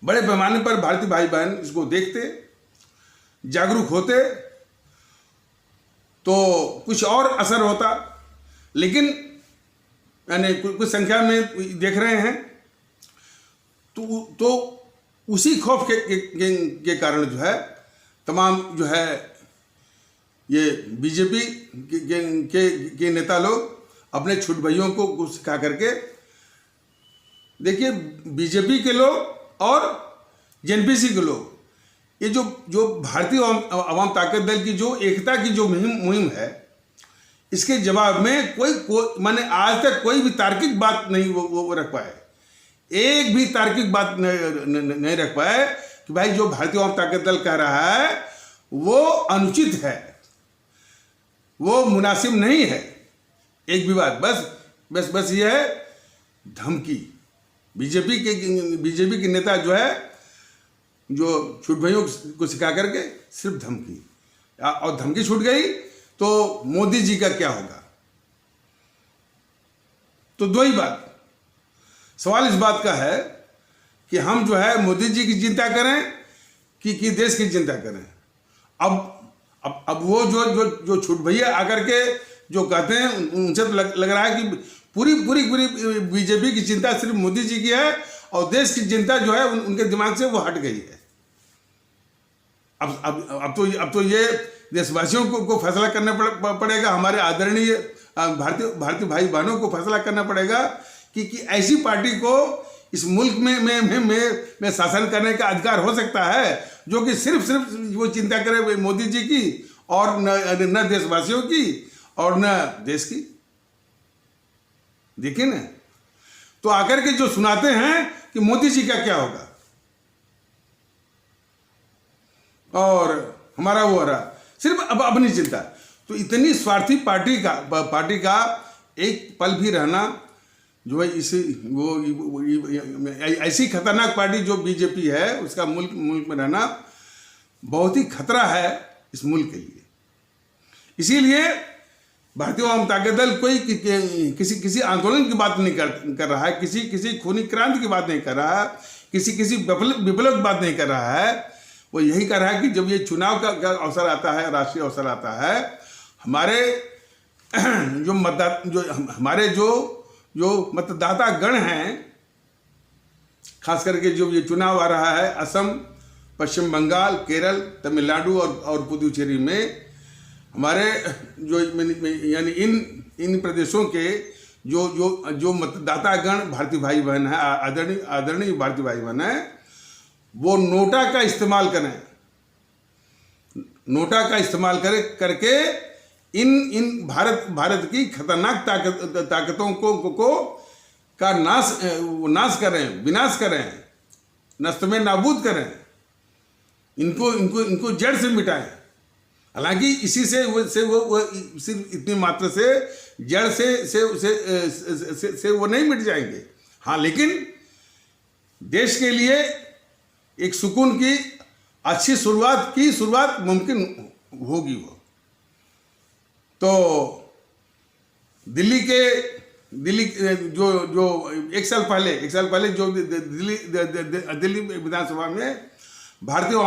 बड़े पैमाने पर भारतीय भाई बहन इसको देखते, जागरूक होते, तो कुछ और असर होता। लेकिन यानी कुछ संख्या में देख रहे हैं, तो उसी खौफ के कारण जो है तमाम जो है ये बीजेपी के नेता लोग अपने छोट भाइयों को सिखा करके, देखिए बीजेपी के लोग और जेएनपीसी के लोग, ये जो भारतीय अवाम ताकत दल की जो एकता की जो मुहिम है, इसके जवाब में कोई माने आज तक कोई भी तार्किक बात नहीं वो रख पाए, एक भी तार्किक बात नहीं रख पाए कि भाई जो भारतीय अवाम ताकत दल कह रहा है वो अनुचित है, वो मुनासिब नहीं है। एक भी बात, बस ये है धमकी। बीजेपी के नेता जो है, जो छोट भाइयों को सिखा करके सिर्फ धमकी, और धमकी छूट गई तो मोदी जी का क्या होगा। तो दो ही बात, सवाल इस बात का है कि हम जो है मोदी जी की चिंता करें कि देश की चिंता करें। अब वो जो छोट भैया आकर के जो कहते हैं, उनसे तो लग रहा है कि पूरी बीजेपी की चिंता सिर्फ मोदी जी की है और देश की चिंता जो है उनके दिमाग से वो हट गई है। अब तो ये देशवासियों को फैसला करना पड़ेगा, हमारे आदरणीय भारतीय भाई बहनों को फैसला करना पड़ेगा कि ऐसी पार्टी को इस मुल्क में शासन करने का अधिकार हो सकता है जो कि सिर्फ वो चिंता करे मोदी जी की, और न देशवासियों की और न देश की। देखिए ना, तो आकर के जो सुनाते हैं कि मोदी जी का क्या होगा और हमारा वो हो रहा, सिर्फ अब अपनी चिंता। तो इतनी स्वार्थी पार्टी का एक पल भी रहना जो है, ऐसी खतरनाक पार्टी जो बीजेपी है, उसका मुल्क में रहना बहुत ही खतरा है इस मुल्क के लिए। इसीलिए भारतीय अवाम ताकत दल कोई किसी आंदोलन की बात नहीं कर रहा है, किसी खूनी क्रांति की बात नहीं कर रहा है, किसी विप्लव की बात नहीं कर रहा है। वो यही कर रहा है कि जब ये चुनाव का अवसर आता है, राष्ट्रीय अवसर आता है, हमारे जो मतदाता गण हैं, खास करके जो ये चुनाव आ रहा है असम, पश्चिम बंगाल, केरल, तमिलनाडु और पुदुचेरी में, हमारे जो यानी इन प्रदेशों के जो मतदाता गण भारतीय भाई बहन है, आदरणीय भारतीय भाई बहन है, वो नोटा का इस्तेमाल करें, नोटा का इस्तेमाल करके इन भारत की खतरनाक ताकतों को का नाश करें, विनाश करें, नष्ट में नाबूद करें, इनको जड़ से मिटाएं। हालांकि इसी से वो सिर्फ इतनी मात्रा से जड़ से वो नहीं मिट जाएंगे। हाँ, लेकिन देश के लिए एक सुकून की अच्छी शुरुआत मुमकिन होगी। वो तो दिल्ली जो एक साल पहले जो दिल्ली विधानसभा में भारतीय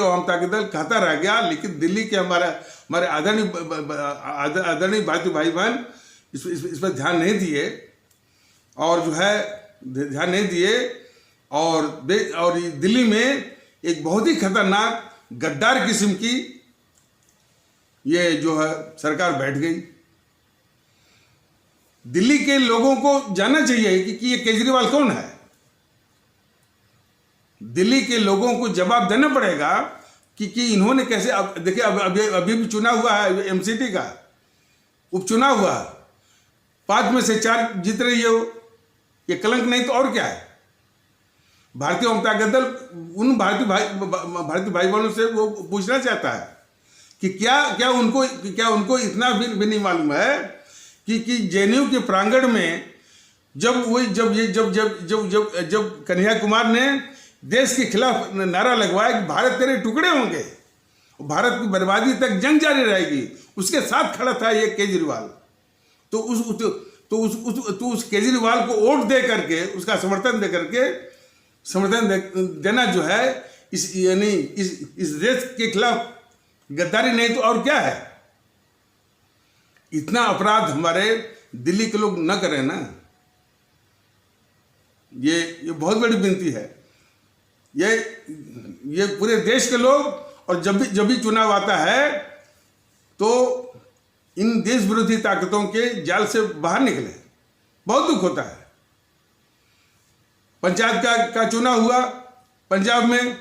अवाम ताकत दल कहता रह गया, लेकिन दिल्ली के हमारे आदरणीय भारतीय भाई बहन इस पर ध्यान नहीं दिए, और जो है ध्यान नहीं दिए, और दिल्ली में एक बहुत ही खतरनाक गद्दार किस्म की ये जो है सरकार बैठ गई। दिल्ली के लोगों को जानना चाहिए कि ये केजरीवाल कौन है। दिल्ली के लोगों को जवाब देना पड़ेगा कि इन्होंने कैसे, अब देखिए अभी भी चुनाव हुआ है, एमसीटी का उपचुनाव हुआ, 5 में से 4 जीत रही है वो, ये कलंक नहीं तो और क्या है। भारतीय अवाम ताकत दल उन भारतीय भाई बहनों से वो पूछना चाहता है कि क्या उनको इतना भी नहीं मालूम है कि जेएनयू के प्रांगण में जब कन्हैया कुमार ने देश के खिलाफ नारा लगवाया कि भारत तेरे टुकड़े होंगे, भारत की बर्बादी तक जंग जारी रहेगी, उसके साथ खड़ा था ये केजरीवाल। तो उस केजरीवाल को वोट दे करके, उसका समर्थन देना जो है इस देश के खिलाफ गद्दारी नहीं तो और क्या है। इतना अपराध हमारे दिल्ली के लोग न करें ना, ये बहुत बड़ी विनती है। ये पूरे देश के लोग, और जब भी चुनाव आता है तो इन देश विरोधी ताकतों के जाल से बाहर निकले। बहुत दुख होता है। पंचायत का चुनाव हुआ पंजाब में,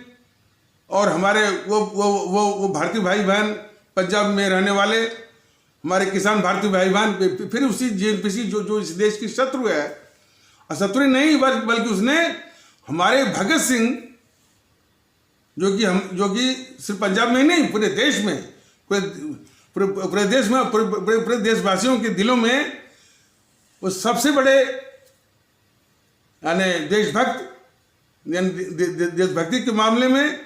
और हमारे वो भारतीय भाई बहन, पंजाब में रहने वाले हमारे किसान भारतीय भाई बहन, फिर उसी जेएनपीसी जो इस देश की शत्रु है, और शत्रु नहीं बल्कि उसने हमारे भगत सिंह, जो कि सिर्फ पंजाब में ही नहीं, पूरे देश में, पूरे देश में, पूरे देशवासियों के दिलों में वो सबसे बड़े यानी देशभक्ति के मामले में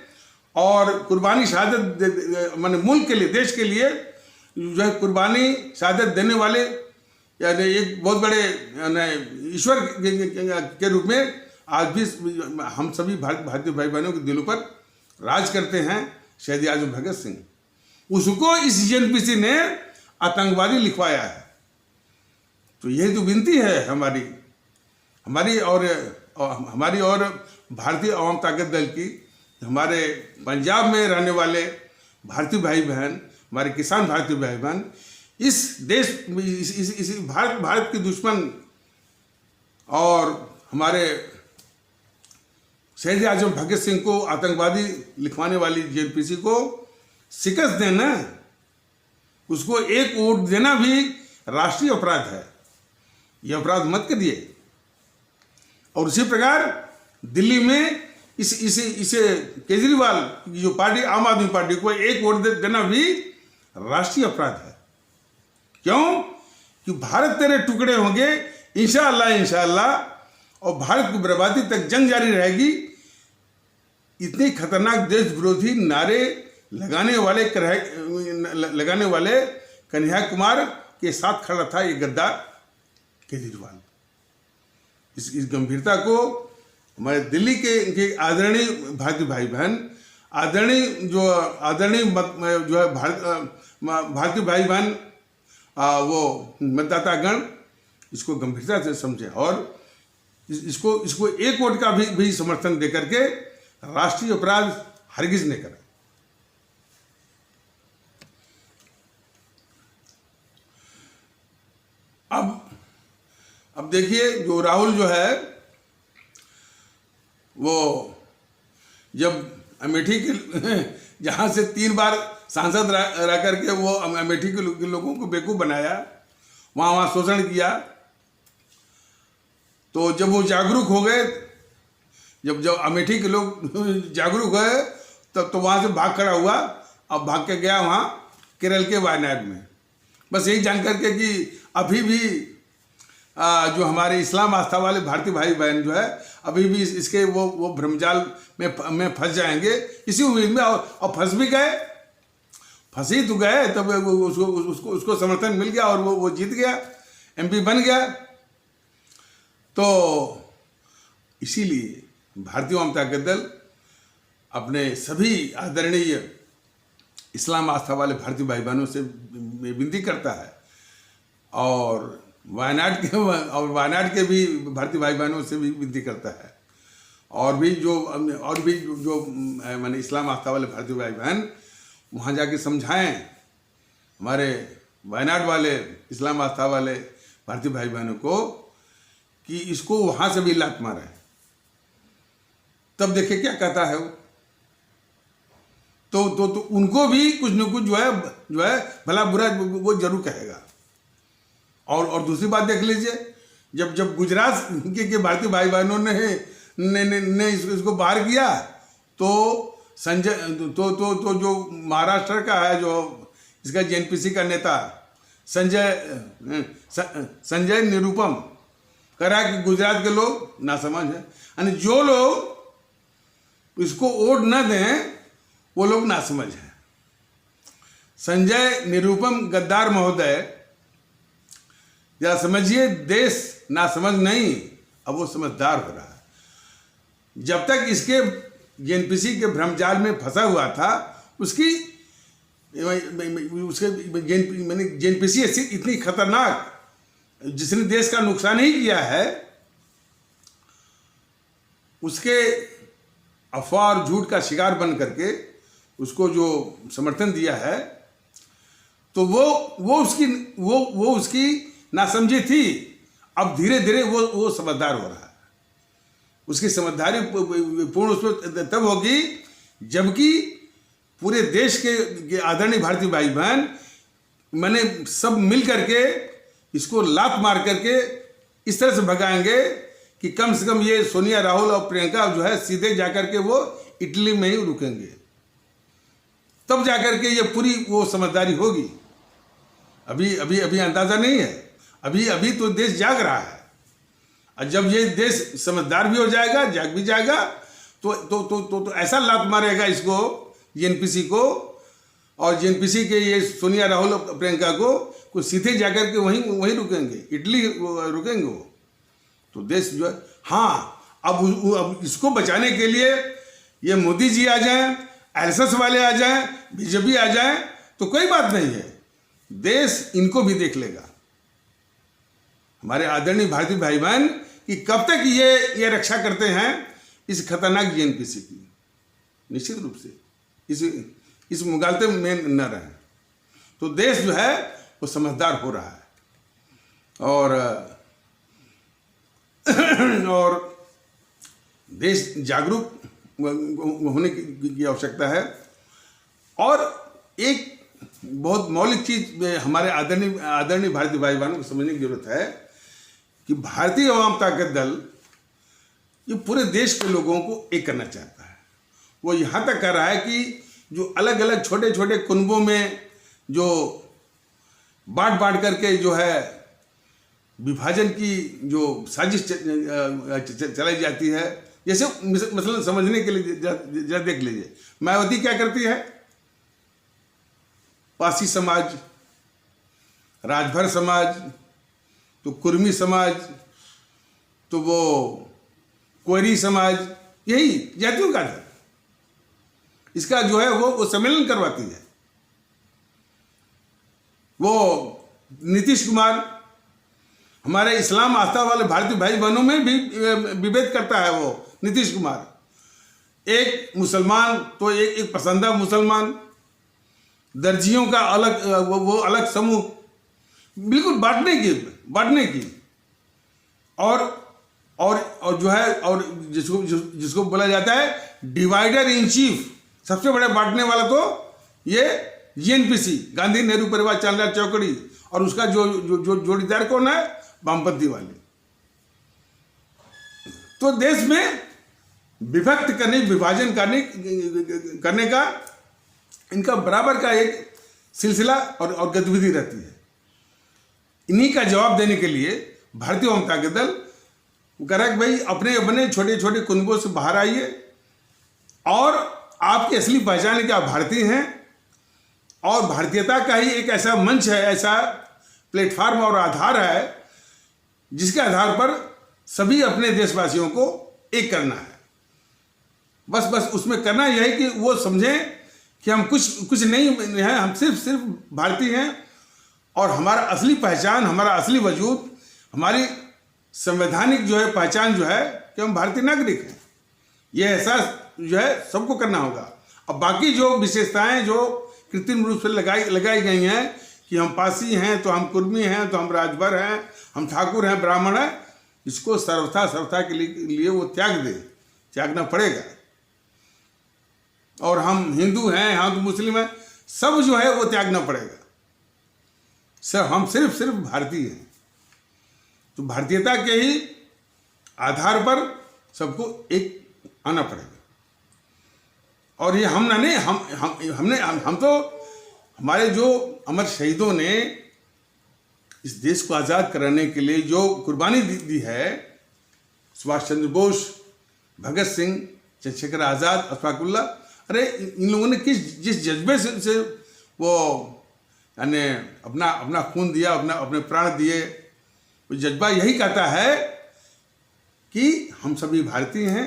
और कुर्बानी शहादत, माने मुल्क के लिए, देश के लिए जो है कुर्बानी शहादत देने वाले, यानी एक बहुत बड़े यानी ईश्वर के रूप में आज भी हम सभी भारतीय भाई बहनों के दिलों पर राज करते हैं शहीद आजम भगत सिंह। उसको इस जेएनपीसी ने आतंकवादी लिखवाया है। तो यही तो विनती है हमारी और भारतीय आवाम ताकत दल की, हमारे पंजाब में रहने वाले भारतीय भाई बहन, हमारे किसान भारतीय भाई बहन, इस देश इस भारत के दुश्मन और हमारे शहीद आजम भगत सिंह को आतंकवादी लिखवाने वाली जेएनपीसी को शिकस्त देना, उसको एक वोट देना भी राष्ट्रीय अपराध है। यह अपराध मत करिए। और उसी प्रकार दिल्ली में इसे केजरीवाल की जो पार्टी, आम आदमी पार्टी को एक वोट देना भी राष्ट्रीय अपराध है। क्यों? कि भारत तेरे टुकड़े होंगे इंशाअल्लाह, और भारत की बर्बादी तक जंग जारी रहेगी। इतने खतरनाक देश विरोधी नारे लगाने वाले कन्हैया कुमार के साथ खड़ा था ये गद्दार केजरीवाल। इस गंभीरता को हमारे दिल्ली के आदरणीय भारतीय भाई बहन, आदरणीय जो है भारतीय भाई बहन, वो मतदातागण इसको गंभीरता से समझें और इसको एक वोट का भी समर्थन देकर के राष्ट्रीय अपराध हरगिज नहीं करें। अब देखिए, जो राहुल जो है वो जब अमेठी के जहाँ से 3 बार सांसद रह करके वो अमेठी के लोगों को बेवकूफ़ बनाया, वहाँ शोषण किया, तो जब वो जागरूक हो गए, जब अमेठी के लोग जागरूक हुए, तब तो वहाँ से भाग खड़ा हुआ। अब भाग के गया वहाँ केरल के वायनाड में, बस यही जान करके कि अभी भी जो हमारे इस्लाम आस्था वाले भारतीय भाई बहन जो है अभी भी इसके वो भ्रमजाल में फंस जाएंगे, इसी उम्मीद में, और फंस भी गए, फंसी तो गए, तब उसको समर्थन मिल गया और वो जीत गया, एमपी बन गया। तो इसीलिए भारतीय आवाम ताकत दल अपने सभी आदरणीय इस्लाम आस्था वाले भारतीय भाई बहनों से विनती करता है, और वायनाड के भी भारतीय भाई बहनों से भी विनती करता है, और भी जो माने इस्लाम आस्था वाले भारतीय भाई बहन वहाँ जाके समझाएं हमारे वायनाड वाले इस्लाम आस्था वाले भारतीय भाई बहनों को कि इसको वहाँ से भी लात मारें। तब देखे क्या कहता है वो। तो उनको भी कुछ न कुछ जो है भला बुरा वो जरूर कहेगा। और दूसरी बात देख लीजिए, जब गुजरात के भारतीय भाई बहनों ने इसको बाहर किया, तो संजय तो जो महाराष्ट्र का है, जो इसका जेएनपीसी का नेता संजय निरुपम कह रहा है कि गुजरात के लोग नासमझ हैं, यानी जो लोग इसको वोट न दें वो लोग नासमझ हैं। संजय निरुपम गद्दार महोदय, जरा समझिए, देश ना समझ नहीं, अब वो समझदार हो रहा है। जब तक इसके जेएनपीसी के भ्रमजाल में फंसा हुआ था, उसके जेएनपीसी ऐसी इतनी खतरनाक, जिसने देश का नुकसान ही किया है, उसके अफवाह और झूठ का शिकार बन करके उसको जो समर्थन दिया है, तो वो उसकी नासमझी थी। अब धीरे धीरे वो समझदार हो रहा है। उसकी समझदारी पूर्ण उसमें तब होगी जबकि पूरे देश के आदरणीय भारतीय भाई बहन मैंने सब मिल करके इसको लात मार करके इस तरह से भगाएंगे कि कम से कम ये सोनिया, राहुल और प्रियंका जो है सीधे जाकर के वो इटली में ही रुकेंगे, तब जाकर के ये पूरी वो समझदारी होगी। अभी अंदाजा नहीं है। अभी तो देश जाग रहा है, और जब ये देश समझदार भी हो जाएगा, जाग भी जाएगा, तो ऐसा लात मारेगा इसको, जेएनपीसी को, और जेएनपीसी के ये सोनिया, राहुल और प्रियंका को सीधे जाकर के वहीं रुकेंगे, इटली रुकेंगे वो। तो देश जो है, हाँ, अब इसको बचाने के लिए ये मोदी जी आ जाएं, आरएसएस वाले आ जाएं, बीजेपी आ जाएं, तो कोई बात नहीं है, देश इनको भी देख लेगा। हमारे आदरणीय भारतीय भाई बहन कि कब तक ये रक्षा करते हैं इस खतरनाक जेएनपीसी की, निश्चित रूप से इस मुगालते में न रहें, तो देश जो है वो समझदार हो रहा है। और देश जागरूक होने की आवश्यकता है। और एक बहुत मौलिक चीज हमारे आदरणीय भारतीय भाई बहनों को समझने की जरूरत है कि भारतीय अवाम ताकत दल ये पूरे देश के लोगों को एक करना चाहता है। वो यहाँ तक कर रहा है कि जो अलग अलग छोटे छोटे कुनबों में जो बांट करके जो है विभाजन की जो साजिश चलाई जाती है, जैसे मसलन समझने के लिए जरा देख लीजिए, मायावती क्या करती है, पासी समाज, राजभर समाज, तो कुर्मी समाज, तो वो कोयरी समाज, यही जातियों का था, इसका जो है वो सम्मेलन करवाती है। वो नीतीश कुमार हमारे इस्लाम आस्था वाले भारतीय भाई बहनों में भी विभेद करता है। वो नीतीश कुमार एक मुसलमान, तो एक पसंदा मुसलमान, दर्जियों का अलग, वो अलग समूह, बिल्कुल बांटने की और जो है, और जिसको बोला जाता है डिवाइडर इन चीफ, सबसे बड़े बांटने वाला तो ये जेएनपीसी, गांधी नेहरू परिवार चांदला चौकड़ी, और उसका जो जोड़ीदार कौन है, वामपंथी वाले। तो देश में विभक्त करने, विभाजन करने का इनका बराबर का एक सिलसिला और गतिविधि रहती है। इन्हीं का जवाब देने के लिए भारतीय अवाम ताकत दल कह रहा है कि भाई अपने छोटे छोटे कुनबों से बाहर आइए, और आपकी असली पहचान है कि आप भारतीय हैं, और भारतीयता का ही एक ऐसा मंच है, ऐसा प्लेटफार्म और आधार है, जिसके आधार पर सभी अपने देशवासियों को एक करना है। बस उसमें करना यह है कि वो समझें कि हम कुछ नहीं हैं, हम सिर्फ भारतीय हैं, और हमारा असली पहचान, हमारा असली वजूद, हमारी संवैधानिक जो है पहचान जो है कि हम भारतीय नागरिक हैं। यह एहसास जो है सबको करना होगा। अब बाकी जो विशेषताएं जो कृत्रिम रूप से लगाई गई हैं कि हम पासी हैं, तो हम कुर्मी हैं, तो हम राजभर हैं, हम ठाकुर हैं, ब्राह्मण हैं, इसको सर्वथा के लिए वो त्यागना पड़ेगा। और हम हिंदू हैं, हम मुस्लिम हैं, सब जो है वो त्यागना पड़ेगा। हम सिर्फ भारतीय हैं। तो भारतीयता के ही आधार पर सबको एक आना पड़ेगा। और ये हम तो हमारे जो अमर शहीदों ने इस देश को आज़ाद कराने के लिए जो कुर्बानी दी है, सुभाष चंद्र बोस, भगत सिंह, चंद्रशेखर आज़ाद, अशफाकुल्ला, अरे इन लोगों ने जिस जज्बे से वो यानी अपना अपना खून दिया, अपने प्राण दिए। वो जज्बा यही कहता है कि हम सभी भारतीय हैं।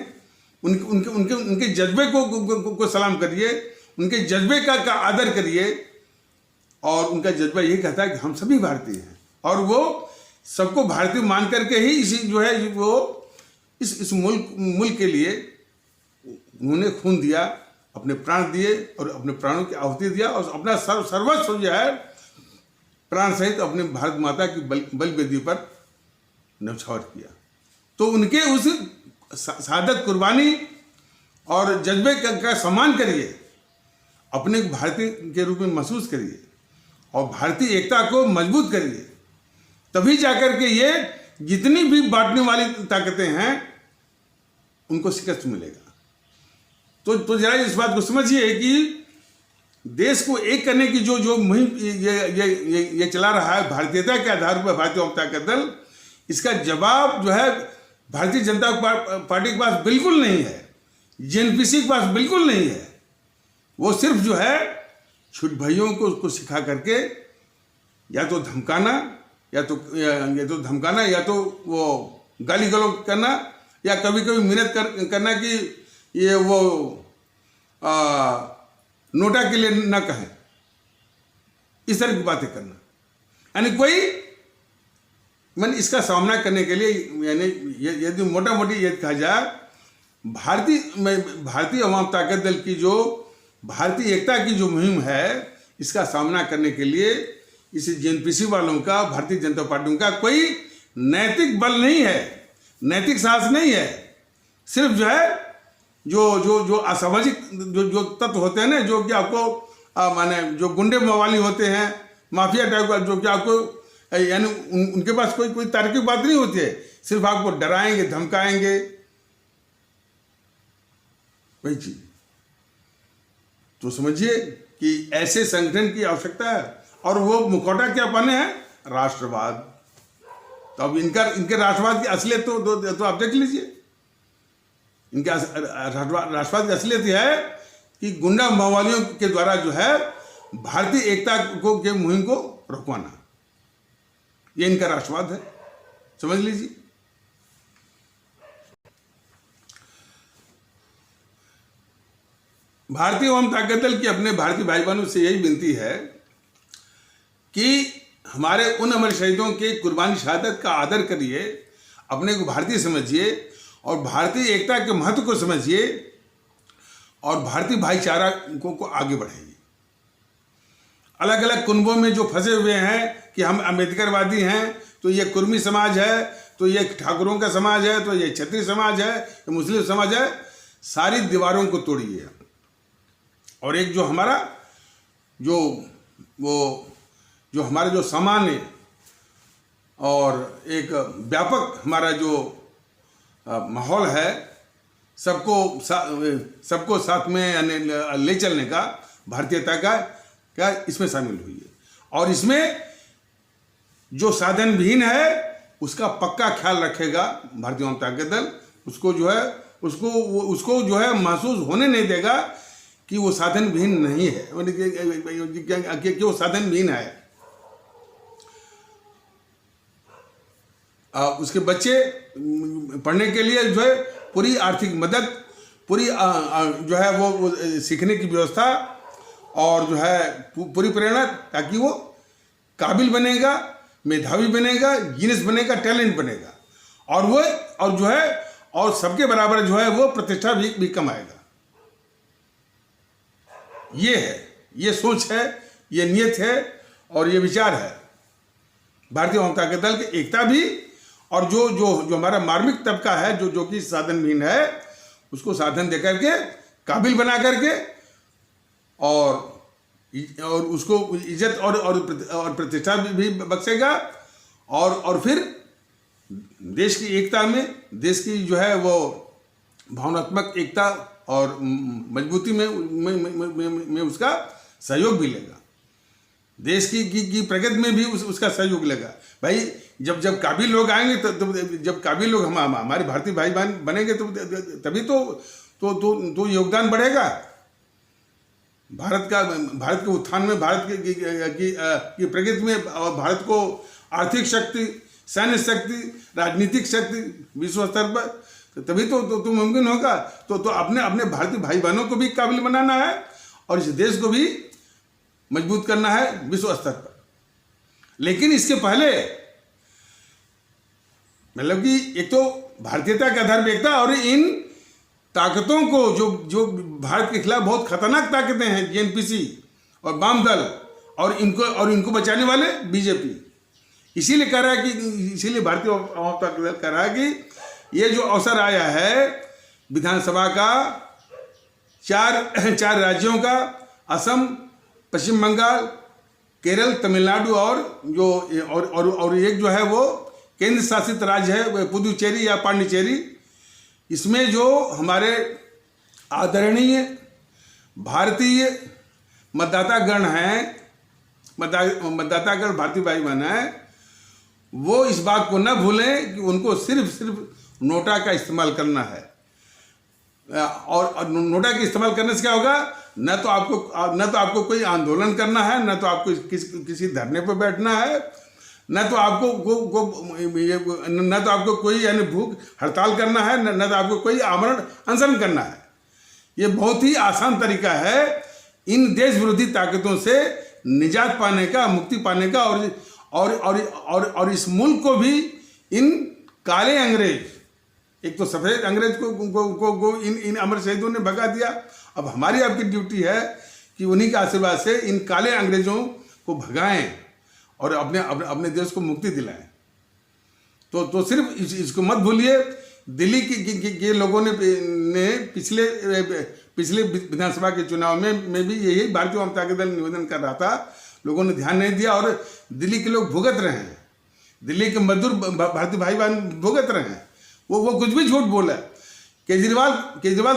उनके उनके उनके उनके जज्बे को सलाम करिए, उनके जज्बे का आदर करिए। और उनका जज्बा यही कहता है कि हम सभी भारतीय हैं, और वो सबको भारतीय मान करके ही इसी जो है वो इस मुल्क के लिए उन्होंने खून दिया, अपने प्राण दिए और अपने प्राणों की आहुति दिया, और अपना सर्वस्व जो है प्राण सहित अपने भारत माता की बल वेदी पर न्यौछावर किया। तो उनके उस शहादत, कुर्बानी और जज्बे का सम्मान करिए, अपने को भारतीय के रूप में महसूस करिए और भारतीय एकता को मजबूत करिए। तभी जाकर के ये जितनी भी बांटने वाली ताकतें हैं उनको शिकस्त मिलेगा। तो जरा इस बात को समझिए कि देश को एक करने की जो मुहिम ये चला रहा है भारतीयता के आधार पर भारतीय जनता का दल, इसका जवाब जो है भारतीय जनता पार्टी के पास बिल्कुल नहीं है, जेएनपीसी के पास बिल्कुल नहीं है। वो सिर्फ जो है छोटे भाइयों को उसको सिखा करके या तो धमकाना या तो वो गाली गलौज करना, या कभी कभी मिन्नत करना कि ये वो नोटा के लिए न कहें, इस तरह की बातें करना। यानी कोई मैंने इसका सामना करने के लिए, यानी यदि मोटा मोटी ये कहा जाए, भारतीय अवाम ताकत दल की जो भारतीय एकता की जो मुहिम है, इसका सामना करने के लिए इस जेएनपीसी वालों का, भारतीय जनता पार्टी का कोई नैतिक बल नहीं है, नैतिक साहस नहीं है। सिर्फ जो है जो असामाजिक जो तत्व होते हैं ना, जो कि आपको माने जो गुंडे मवाली होते हैं, माफिया टाइप का, जो कि आपको यानी उनके पास कोई तार्किक बात नहीं होती है, सिर्फ आपको डराएंगे, धमकाएंगे, वही चीज। तो समझिए कि ऐसे संगठन की आवश्यकता है, और वो मुखौटा क्या पहने हैं? राष्ट्रवाद। तो अब इनके राष्ट्रवाद की असलियत तो आप देख लीजिए। इनके राष्ट्रवाद की असलियत यह है कि गुंडा माओवादियों के द्वारा जो है भारतीय एकता के मुहिम को रुकवाना, ये इनका राष्ट्रवाद है, समझ लीजिए। भारतीय अवाम ताकत दल की अपने भारतीय भाई बहनों से यही विनती है कि हमारे उन अमर शहीदों के कुर्बानी शहादत का आदर करिए, अपने को भारतीय समझिए और भारतीय एकता के महत्व को समझिए और भारतीय भाईचारा को आगे बढ़ाइए। अलग अलग कुनबों में जो फंसे हुए हैं कि हम अम्बेडकरवादी हैं, तो ये कुर्मी समाज है, तो ये ठाकुरों का समाज है, तो ये क्षत्रिय समाज है, तो मुस्लिम समाज है, सारी दीवारों को तोड़िए। और एक जो हमारा जो हमारा जो सामान्य और एक व्यापक हमारा जो माहौल है, सबको साथ में ले चलने का, भारतीयता का क्या इसमें शामिल हुई है। और इसमें जो साधन विहीन है उसका पक्का ख्याल रखेगा भारतीय जनता ताकत दल। उसको जो है महसूस होने नहीं देगा कि वो साधन विहीन नहीं है, कि वो साधन विहीन है। उसके बच्चे पढ़ने के लिए जो है पूरी आर्थिक मदद, पूरी जो है वो सीखने की व्यवस्था और जो है पूरी प्रेरणा, ताकि वो काबिल बनेगा, मेधावी बनेगा, जीनियस बनेगा, टैलेंट बनेगा, और जो है और सबके बराबर जो है वो प्रतिष्ठा भी कमाएगा। ये है, ये सोच है, ये नियत है और ये विचार है भारतीय जनता ताकत दल की एकता भी। और जो हमारा मार्मिक तबका है, जो कि साधन विहीन है, उसको साधन देकर के, काबिल बना करके और उसको इज्जत और प्रतिष्ठा भी बख्शेगा। और फिर देश की एकता में, देश की जो है वो भावनात्मक एकता और मजबूती में उसका सहयोग भी लेगा। देश की प्रगति में भी उसका सहयोग लेगा। भाई जब काबिल लोग आएंगे, तो जब काबिल लोग हमारे भारतीय भाई बहन बनेंगे, तो तभी तो योगदान बढ़ेगा। भारत के उत्थान में, भारत की प्रगति में, भारत को आर्थिक शक्ति, सैन्य शक्ति, राजनीतिक शक्ति विश्व स्तर पर, तभी तो मुमकिन होगा। तो अपने भारतीय भाई बहनों को भी काबिल बनाना है और इस देश को भी मजबूत करना है विश्व स्तर पर। लेकिन इसके पहले मतलब कि एक तो भारतीयता का आधार एकता, और इन ताकतों को जो भारत के खिलाफ बहुत खतरनाक ताकतें हैं, जेएनपीसी और वाम दल, और इनको बचाने वाले बीजेपी, इसीलिए कह रहा है कि, इसीलिए भारतीय आवाम ताकत दल कह रहा है कि ये जो अवसर आया है विधानसभा का, चार राज्यों का, असम, पश्चिम बंगाल, केरल, तमिलनाडु और एक जो है वो केंद्र शासित राज्य है पुदुचेरी या पांडिचेरी, इसमें जो हमारे आदरणीय भारतीय मतदातागण हैं, मतदातागण भारतीय भाई बहन हैं, वो इस बात को न भूलें कि उनको सिर्फ नोटा का इस्तेमाल करना है। और नोटा के इस्तेमाल करने से क्या होगा, न तो आपको कोई आंदोलन करना है, न तो आपको किसी धरने पर बैठना है, न तो आपको कोई यानी भूख हड़ताल करना है, न तो आपको कोई आमरण अनशन करना है। ये बहुत ही आसान तरीका है इन देश विरोधी ताकतों से निजात पाने का, मुक्ति पाने का, और इस मुल्क को भी इन काले अंग्रेज, एक तो सफेद अंग्रेज को इन अमर शहीदों ने भगा दिया। अब हमारी आपकी ड्यूटी है कि उन्हीं के आशीर्वाद से इन काले अंग्रेजों को भगाएं और अपने देश को मुक्ति दिलाएं। तो सिर्फ इसको मत भूलिए। दिल्ली के लोगों ने पिछले विधानसभा के चुनाव में भी यही भारतीय जनता पार्टी दल निवेदन कर रहा था, लोगों ने ध्यान नहीं दिया और दिल्ली के लोग भुगत रहे हैं, दिल्ली के मजदूर भारतीय भाई बहन भुगत रहे हैं। वो कुछ भी झूठ बोला। केजरीवाल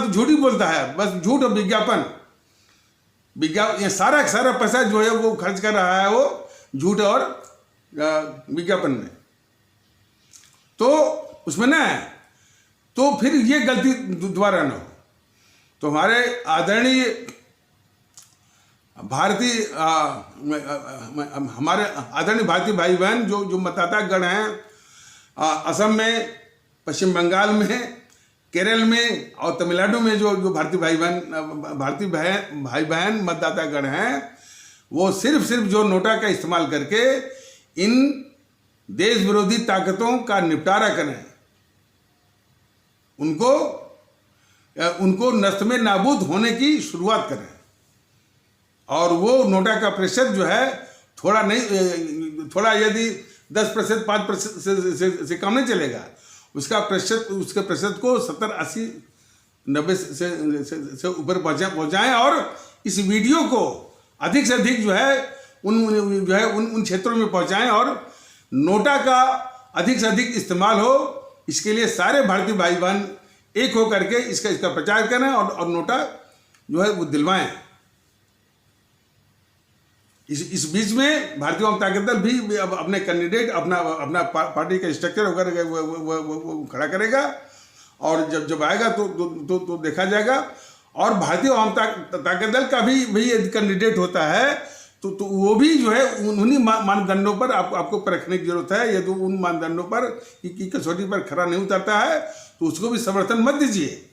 तो झूठ ही बोलता है, बस झूठ और विज्ञापन ये सारा पैसा जो है वो खर्च कर रहा है वो झूठ और विज्ञापन में। तो उसमें ना है, तो फिर ये गलती दोबारा न हो। तो हमारे आदरणीय भारतीय भाई बहन जो मतदातागण हैं, असम में, पश्चिम बंगाल में, केरल में और तमिलनाडु में जो भारतीय भाई बहन मतदातागण हैं, वो सिर्फ जो नोटा का इस्तेमाल करके इन देश विरोधी ताकतों का निपटारा करें, उनको नष्ट में नाबूद होने की शुरुआत करें। और वो नोटा का प्रतिशत जो है थोड़ा यदि 10%, 5% से कम नहीं चलेगा, उसके प्रतिशत को 70, 80, 90 से ऊपर पहुंचाएं और इस वीडियो को अधिक से अधिक जो है उन क्षेत्रों में पहुंचाएं और नोटा का अधिक से अधिक इस्तेमाल हो। इसके लिए सारे भारतीय भाई बहन एक हो करके इसका प्रचार करें और नोटा जो है वो दिलवाएं। इस बीच में भारतीय जनता दल भी अपने कैंडिडेट, अपना पार्टी का स्ट्रक्चर वगैरह वो खड़ा करेगा और जब आएगा तो देखा जाएगा। और भारतीय जनता दल का भी यदि कैंडिडेट होता है तो वो भी जो है उन्हीं मानदंडों पर आपको परखने की जरूरत है। यदि उन मानदंडों पर की कसौटी पर खरा नहीं उतरता है तो उसको भी समर्थन मत दीजिए।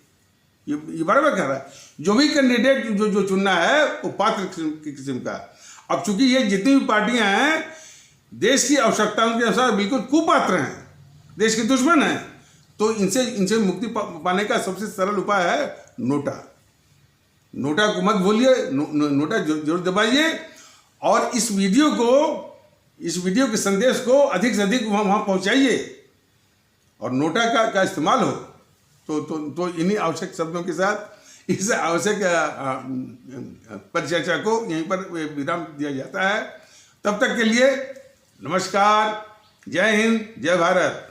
ये बराबर कह रहा है। जो भी कैंडिडेट जो चुनना है वो पात्र किस्म का। अब चूंकि ये जितनी भी पार्टियां हैं देश की आवश्यकताओं के अनुसार बिल्कुल कुपात्र हैं, देश के दुश्मन हैं, तो इनसे मुक्ति पाने का सबसे सरल उपाय है नोटा। नोटा को मत भूलिए, नोटा जरूर दबाइए और इस वीडियो के संदेश को अधिक से अधिक वहाँ पहुँचाइए और नोटा का इस्तेमाल हो। तो इन्हीं आवश्यक शब्दों के साथ इस आवश्यक परिचर्चा को यहीं पर विराम दिया जाता है। तब तक के लिए नमस्कार, जय हिंद, जय भारत।